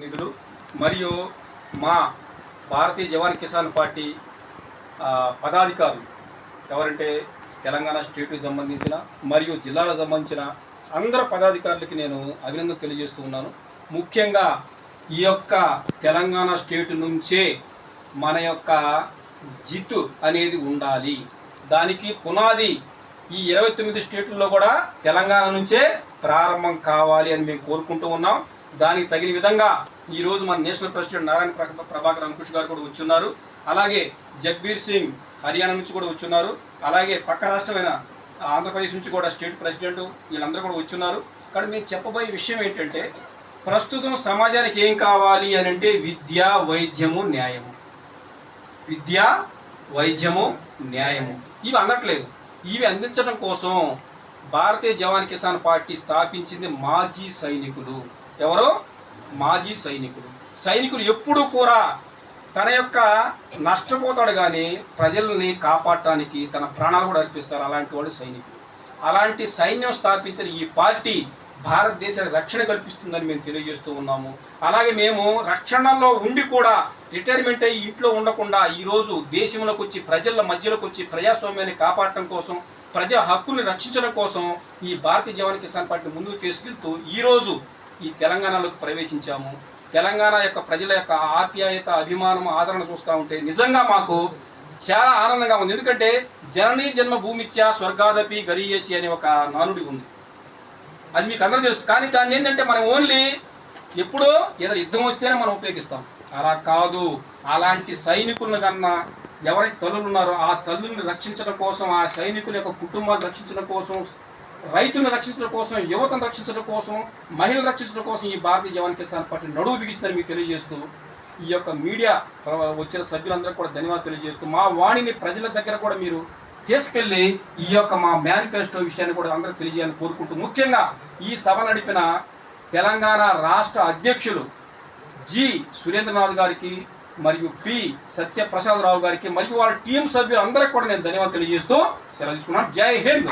విధులు మరియు మా భారతీయ జవాన్ కిసాన్ పార్టీ పదాధికారులు ఎవరంటే తెలంగాణ స్టేట్కి సంబంధించిన మరియు జిల్లాలకు సంబంధించిన అందరు పదాధికారులకి నేను అభినందన తెలియజేస్తూ ఉన్నాను. ముఖ్యంగా ఈ యొక్క తెలంగాణ స్టేట్ నుంచే మన యొక్క జిత్తు అనేది ఉండాలి. దానికి పునాది ఈ 29 స్టేట్లలో కూడా తెలంగాణ నుంచే ప్రారంభం కావాలి అని మేము కోరుకుంటూ ఉన్నాం. దానికి తగిన విధంగా ఈరోజు మన నేషనల్ ప్రెసిడెంట్ నారాయణ ప్రభాకర్ అంకుష్ గారు కూడా వచ్చున్నారు. అలాగే జగ్బీర్ సింగ్ హర్యానా నుంచి కూడా వచ్చున్నారు. అలాగే పక్క రాష్ట్రమైన ఆంధ్రప్రదేశ్ నుంచి కూడా స్టేట్ ప్రెసిడెంట్ వీళ్ళందరూ కూడా వచ్చున్నారు. కానీ మేము చెప్పబోయే విషయం ఏంటంటే ప్రస్తుతం సమాజానికి ఏం కావాలి అని అంటే విద్య, వైద్యము, న్యాయము. విద్య, వైద్యము, న్యాయము ఇవి అందట్లేదు. ఇవి అందించడం కోసం భారతీయ జవాన్ కిసాన్ పార్టీ స్థాపించింది మాజీ సైనికులు. ఎవరో మాజీ సైనికులు. సైనికులు ఎప్పుడూ కూడా తన యొక్క నష్టపోతాడు కానీ ప్రజల్ని కాపాడటానికి తన ప్రాణాలు కూడా అర్పిస్తారు. అలాంటి వాడు సైనికులు. అలాంటి సైన్యం స్థాపించిన ఈ పార్టీ భారతదేశానికి రక్షణ కల్పిస్తుందని మేము తెలియజేస్తూ ఉన్నాము. అలాగే మేము రక్షణలో ఉండి కూడా రిటైర్మెంట్ అయ్యి ఇంట్లో ఉండకుండా ఈరోజు దేశంలోకి వచ్చి ప్రజల మధ్యలోకి వచ్చి ప్రజాస్వామ్యాన్ని కాపాడటం కోసం, ప్రజా హక్కుల్ని రక్షించడం కోసం ఈ భారతీయ జవాన్ కిసాన్ పార్టీ ముందుకు తీసుకెళ్తూ ఈరోజు ఈ తెలంగాణలోకి ప్రవేశించాము. తెలంగాణ యొక్క ప్రజల యొక్క ఆప్యాయత, అభిమానం, ఆదరణ చూస్తూ ఉంటే నిజంగా మాకు చాలా ఆనందంగా ఉంది. ఎందుకంటే జననీ జన్మ భూమిత్యా స్వర్గాదపి గరీయసి అనే ఒక నానుడి ఉంది. అది మీకు అందరూ తెలుసు. కానీ దాన్ని ఏంటంటే మనం ఓన్లీ ఎప్పుడో ఏదైనా యుద్ధం వస్తేనే మనం ఉపయోగిస్తాం. అలా కాదు. అలాంటి సైనికులను కన్నా ఎవరైతే తల్లులు ఉన్నారో ఆ తల్లుల్ని రక్షించడం కోసం, ఆ సైనికుల యొక్క కుటుంబాన్ని రక్షించడం కోసం, రైతులను రక్షించడం కోసం, యువతను రక్షించడం కోసం, మహిళలు రక్షించడం కోసం ఈ భారతీయ జవాన్ కిసాన్ పార్టీ నడువు బిగిస్తుందని మీకు తెలియజేస్తూ ఈ యొక్క మీడియా వచ్చిన సభ్యులందరూ కూడా ధన్యవాదాలు తెలియజేస్తూ మా వాణిని ప్రజల దగ్గర కూడా మీరు తీసుకెళ్ళి ఈ యొక్క మా మేనిఫెస్టో విషయాన్ని కూడా అందరూ తెలియజేయాలని కోరుకుంటూ ముఖ్యంగా ఈ సభ నడిపిన తెలంగాణ రాష్ట్ర అధ్యక్షులు జి సురేంద్రనాథ్ గారికి మరియు పి సత్యప్రసాదరావు గారికి మరియు వాళ్ళ టీం సభ్యులందరికీ కూడా నేను ధన్యవాదాలు తెలియజేస్తూ సెలవు తీసుకున్నాను. జై హింద్.